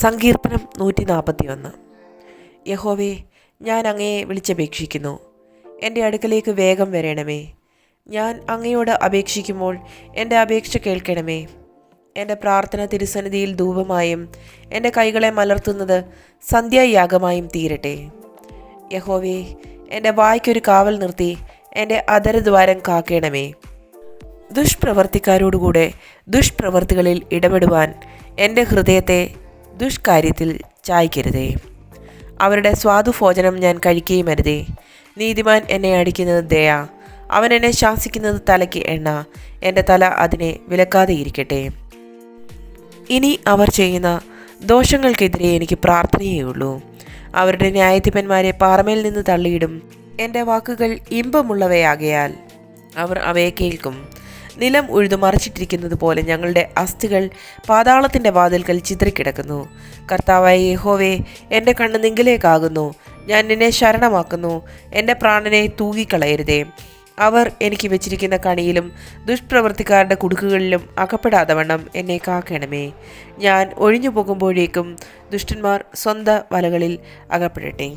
സങ്കീർത്തനം 141. യഹോവേ, ഞാൻ അങ്ങയെ വിളിച്ചപേക്ഷിക്കുന്നു, എൻ്റെ അടുക്കലേക്ക് വേഗം വരണമേ. ഞാൻ അങ്ങയോട് അപേക്ഷിക്കുമ്പോൾ എൻ്റെ അപേക്ഷ കേൾക്കണമേ. എൻ്റെ പ്രാർത്ഥന തിരുസന്നിധിയിൽ ധൂപമായും എൻ്റെ കൈകളെ മലർത്തുന്നത് സന്ധ്യായാഗമായും തീരട്ടെ. യഹോവേ, എൻ്റെ വായ്ക്കൊരു കാവൽ നിർത്തി എൻ്റെ അധരദ്വാരം കാക്കണമേ. ദുഷ്പ്രവർത്തിക്കാരോടുകൂടെ ദുഷ്പ്രവർത്തികളിൽ ഇടപെടുവാൻ എൻ്റെ ഹൃദയത്തെ ദുഷ്കാര്യത്തിൽ ചായ്ക്കരുതേ. അവരുടെ സ്വാദുഭോജനം ഞാൻ കഴിക്കുകയുമരുതേ. നീതിമാൻ എന്നെ അടിക്കുന്നത് ദയ, അവൻ എന്നെ ശാസിക്കുന്നത് തലയ്ക്ക് എണ്ണ. എൻ്റെ തല അതിനെ വിലക്കാതെ ഇരിക്കട്ടെ. ഇനി അവർ ചെയ്യുന്ന ദോഷങ്ങൾക്കെതിരെ എനിക്ക് പ്രാർത്ഥനയേ ഉള്ളൂ. അവരുടെ ന്യായാധിപന്മാരെ പാറമേൽ നിന്ന് തള്ളിയിടും. എൻ്റെ വാക്കുകൾ ഇമ്പമുള്ളവയാകയാൽ അവർ അവയെ കേൾക്കും. നിലം ഉഴുതു മറിച്ചിട്ടിരിക്കുന്നത് പോലെ ഞങ്ങളുടെ അസ്ഥികൾ പാതാളത്തിൻ്റെ വാതിൽക്കൽ ചിതറിക്കിടക്കുന്നു. കർത്താവായ യഹോവേ, എൻ്റെ കണ്ണ് നിങ്കിലേക്കാകുന്നു. ഞാൻ നിന്നെ ശരണമാക്കുന്നു. എൻ്റെ പ്രാണനെ തൂകിക്കളയരുതേ. അവർ എനിക്ക് വെച്ചിരിക്കുന്ന കണിയിലും ദുഷ്പ്രവൃത്തിക്കാരുടെ കുടുക്കുകളിലും അകപ്പെടാതെ വണ്ണം എന്നെ കാക്കണമേ. ഞാൻ ഒഴിഞ്ഞു പോകുമ്പോഴേക്കും ദുഷ്ടന്മാർ സ്വന്തം വലകളിൽ അകപ്പെടട്ടെ.